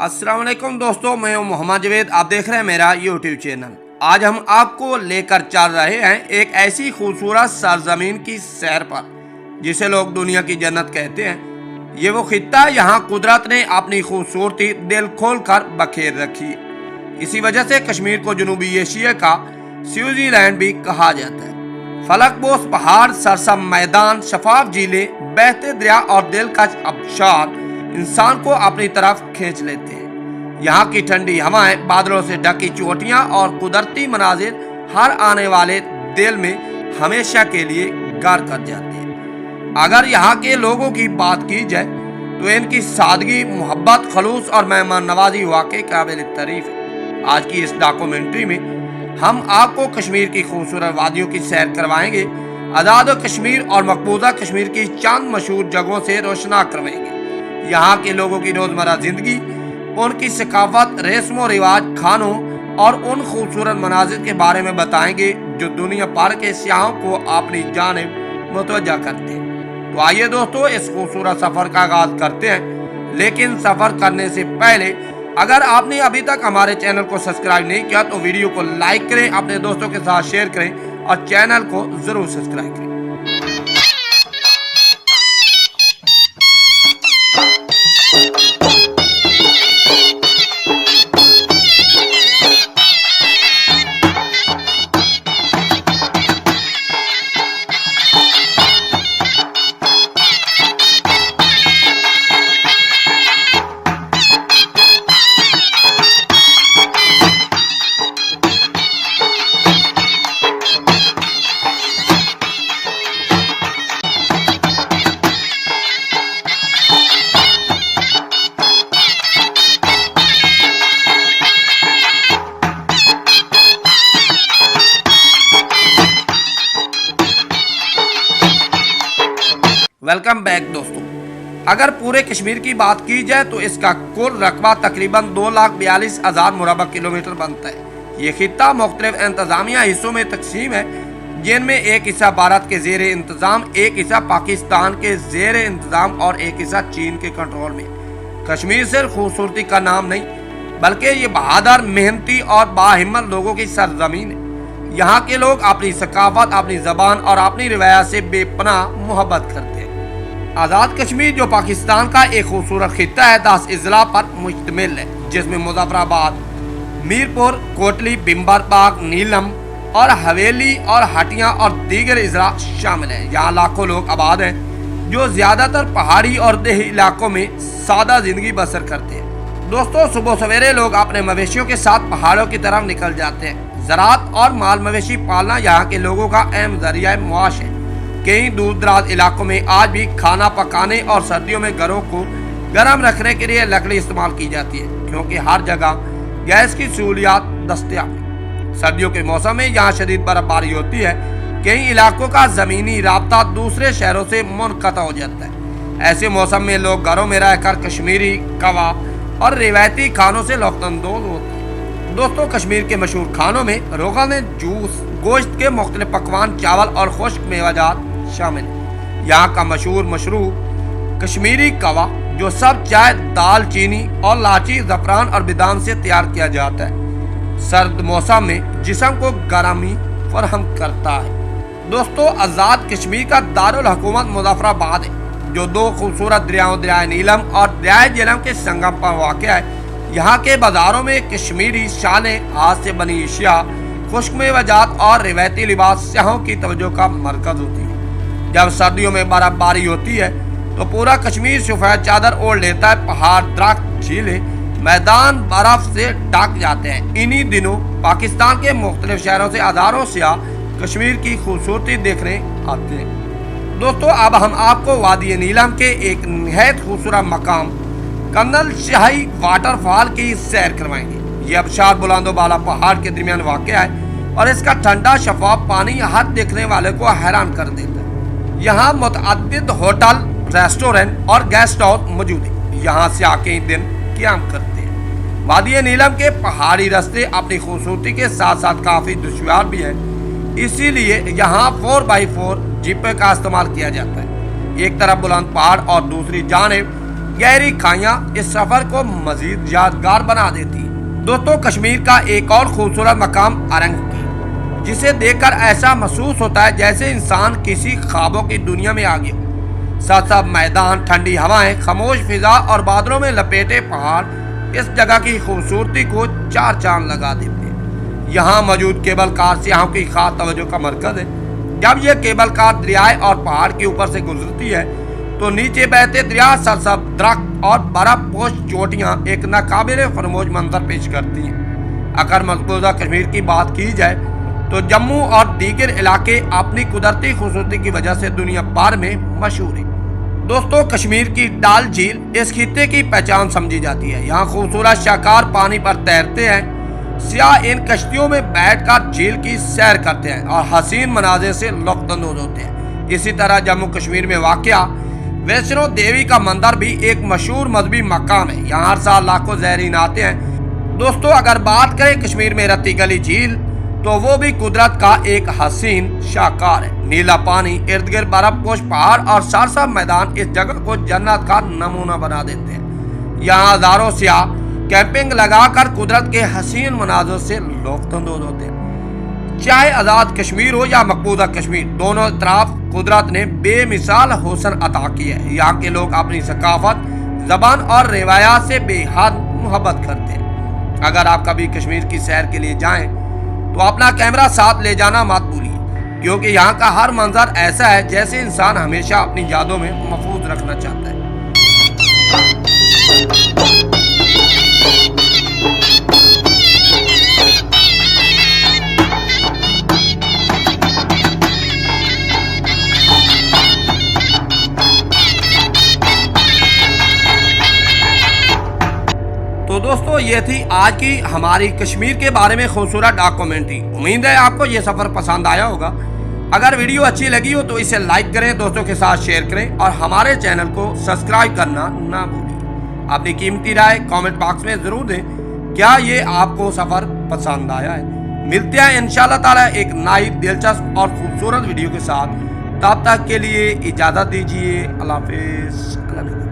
अस्सलाम वालेकुम दोस्तों, मैं हूं मोहम्मद जवेद। आप देख रहे हैं मेरा यूट्यूब चैनल। आज हम आपको लेकर चल रहे हैं एक ऐसी खूबसूरत सरजमीन की सैर पर जिसे लोग दुनिया की जन्नत कहते हैं। ये वो खित्ता यहाँ कुदरत ने अपनी खूबसूरती दिल खोल कर बखेर रखी है। इसी वजह से कश्मीर को जनूबी एशिया का स्विट्जरलैंड भी कहा जाता है। फलकबोस पहाड़, सरसम मैदान, शफाफ झीलें, बहते दरिया और दिलकश आबशार इंसान को अपनी तरफ खींच लेते हैं। यहाँ की ठंडी हवाएं, बादलों से ढकी चोटियाँ और कुदरती मनाजिर हर आने वाले दिल में हमेशा के लिए घर कर जाते हैं। अगर यहाँ के लोगों की बात की जाए तो इनकी सादगी, मोहब्बत, खलूस और मेहमान नवाजी वाकई काबिल तारीफ है। आज की इस डॉक्यूमेंट्री में हम आपको कश्मीर की खूबसूरत वादियों की सैर करवाएंगे, आज़ाद कश्मीर और मकबूजा कश्मीर की चंद मशहूर जगहों से रोशना करवाएंगे। यहाँ के लोगों की रोजमर्रा जिंदगी, उनकी सकाफत, रस्म रिवाज, खानों और उन खूबसूरत मनाजिर के बारे में बताएंगे जो दुनिया भर के सियाहों को अपनी जानिब मुतवज्जा करते हैं। तो आइए दोस्तों, इस खूबसूरत सफर का आगाज करते हैं। लेकिन सफर करने से पहले अगर आपने अभी तक हमारे चैनल को सब्सक्राइब नहीं किया तो वीडियो को लाइक करें, अपने दोस्तों के साथ शेयर करें और चैनल को जरूर सब्सक्राइब करें। वेलकम बैक दोस्तों। अगर पूरे कश्मीर की बात की जाए तो इसका कुल रकबा तकरीबन 2,42,000 मुरबा किलोमीटर बनता है। ये खित्ता मुख्तलिफ इंतजामिया हिस्सों में तकसीम है, जिनमें एक हिस्सा भारत के जेर इंतजाम, एक हिस्सा पाकिस्तान के जेर इंतजाम और एक हिस्सा चीन के कंट्रोल में। कश्मीर सिर्फ खूबसूरती का नाम नहीं बल्कि ये बहादुर, मेहनती और बाहिम्मत लोगों की सरजमीन है। यहाँ के लोग अपनी सकाफत, अपनी जबान और अपनी रिवायत से बेपनाह मोहब्बत करते हैं। आज़ाद कश्मीर जो पाकिस्तान का एक खूबसूरत खित्ता है 10 अजला पर मुश्तमिल है, जिसमें मुजफ्फराबाद, मीरपुर, कोटली, बिम्बरबाग, नीलम और हवेली और हटियां और दीगर अजला शामिल है। यहाँ लाखों लोग आबाद हैं जो ज्यादातर पहाड़ी और देही इलाकों में सादा जिंदगी बसर करते हैं। दोस्तों, सुबह सवेरे लोग अपने मवेशियों के साथ पहाड़ों की तरफ निकल जाते हैं। ज़राअत और माल मवेशी पालना यहाँ के लोगों का अहम जरिया मुआश है। कई दूर दराज इलाकों में आज भी खाना पकाने और सर्दियों में घरों को गर्म रखने के लिए लकड़ी इस्तेमाल की जाती है, क्योंकि हर जगह गैस की सहूलियात दस्तयाब है। सर्दियों के मौसम में यहाँ शदीद बर्फबारी होती है। कई इलाकों का ज़मीनी राब्ता दूसरे शहरों से मुनक़ता हो जाता है। ऐसे मौसम में लोग घरों में रहकर कश्मीरी कबाब और रिवायती खानों से लुत्फ़अंदोज़ होते हैं। दोस्तों, कश्मीर के मशहूर खानों में रोगन जूस, गोश्त के मुख्तलिफ पकवान, चावल और खुश्क मेवाजात शामिल है। यहाँ का मशहूर मशरूब कश्मीरी कवा, जो सब चाय, दाल चीनी और लाची, ज़फ़रान और बादाम से तैयार किया जाता है, सर्द मौसम में जिस्म को गर्मी फराहम करता है। दोस्तों, आज़ाद कश्मीर का दारुल हुकूमत मुजफ्फराबाद है, जो दो खूबसूरत दरियाओं, दरियाए नीलम और दरियाए झेलम के संगम पर वाक़या है। यहाँ के बाज़ारों में कश्मीरी शालें, हाथ से बनी अशिया, खुश्क मेवाजात और रिवायती लिबास सियाहों की तवज्जो का मरकज़ होती है। जब सर्दियों में बर्फबारी होती है तो पूरा कश्मीर सफेद चादर ओढ़ लेता है। पहाड़, दरख्त, झीलें, मैदान बर्फ से ढक जाते हैं। इन्हीं दिनों पाकिस्तान के मुख्तलिफ शहरों से हज़ारों सियाह कश्मीर की खूबसूरती देखने आते हैं। दोस्तों, अब हम आपको वादी नीलम के एक निहायत खूबसूरत मकाम कन्नल शाही वाटरफॉल की सैर करवाएंगे। ये आबशार बुलंदो बाला पहाड़ के दरमियान वाक़या है और इसका ठंडा शफाफ पानी हर देखने वाले को हैरान कर देता है। यहाँ मुतअद्दिद होटल, रेस्टोरेंट और गेस्ट हाउस मौजूद है। यहाँ से आके दिन क़याम करते हैं। वादी नीलम के पहाड़ी रास्ते अपनी खूबसूरती के साथ साथ काफ़ी दुश्वार भी हैं, इसीलिए यहाँ 4x4 जीपें का इस्तेमाल किया जाता है। एक तरफ बुलंद पहाड़ और दूसरी जानिब गहरी खाइयां इस सफर को मजीद यादगार बना देती। दोस्तों, कश्मीर का एक और खूबसूरत मकाम अरंगी, जिसे देखकर ऐसा महसूस होता है जैसे इंसान किसी ख्वाबों की दुनिया में आ गया। साफ मैदान, ठंडी हवाएं, खामोश फिजा और बादलों में लपेटे पहाड़ इस जगह की खूबसूरती को चार चांद लगा देते हैं। यहाँ मौजूद केबल कार सियाहों की खास तवज्जो का मरकज है। जब यह केबल कार दरियाए और पहाड़ के ऊपर से गुजरती है तो नीचे बहते दरिया, सरसब्ज दरख्त और बर्फ पोश चोटियाँ एक नाकाबिले फरमोश मंजर पेश करती हैं। अगर मकबूजा कश्मीर की बात की जाए तो जम्मू और दीगर इलाके अपनी कुदरती खूबसूरती की वजह से दुनिया भर में मशहूर है। दोस्तों, कश्मीर की डाल झील इस खित्ते की पहचान समझी जाती है। यहाँ खूबसूरत शाहकार पानी पर तैरते हैं। सियाह इन कश्तियों में बैठकर झील की सैर करते हैं और हसीन मनाज़िर से लुत्फ़अंदोज़ होते हैं। इसी तरह जम्मू कश्मीर में वाक़या वैष्णो देवी का मंदिर भी एक मशहूर मजहबी मकाम है। यहाँ हर साल लाखों ज़ायरीन आते हैं। दोस्तों, अगर बात करें कश्मीर में रत्ती गली झील, तो वो भी कुदरत का एक हसीन शाहकार है। नीला पानी, इर्द गिर्द बर्फ पोश पहाड़ और सरसब्ज मैदान इस जगह को जन्नत का नमूना बना देते हैं। यहाँ हजारों सियाह कैंपिंग लगाकर कुदरत के हसीन मनाज़िर से लुत्फ़अंदोज़ होते हैं। चाहे आज़ाद कश्मीर हो या मकबूजा कश्मीर, दोनों तरफ कुदरत ने बेमिसाल हुस्न अता किया है। यहाँ के लोग अपनी सकाफत, ज़बान और रिवायात से बेहद मोहब्बत करते हैं। अगर आप कभी कश्मीर की सैर के लिए जाएं तो अपना कैमरा साथ ले जाना मत भूलिए, क्योंकि यहाँ का हर मंजर ऐसा है जैसे इंसान हमेशा अपनी यादों में महफूज रखना चाहता है। तो दोस्तों, ये थी आज की हमारी कश्मीर के बारे में खूबसूरत डॉक्यूमेंट्री। उम्मीद है आपको ये सफ़र पसंद आया होगा। अगर वीडियो अच्छी लगी हो तो इसे लाइक करें, दोस्तों के साथ शेयर करें और हमारे चैनल को सब्सक्राइब करना ना भूलें। अपनी कीमती राय कमेंट बॉक्स में ज़रूर दें। क्या ये आपको सफ़र पसंद आया है? मिलते हैं इंशाअल्लाह ताला एक नई दिलचस्प और खूबसूरत वीडियो के साथ। तब तक के लिए इजाज़त दीजिए। अल्लाह हाफ़िज़।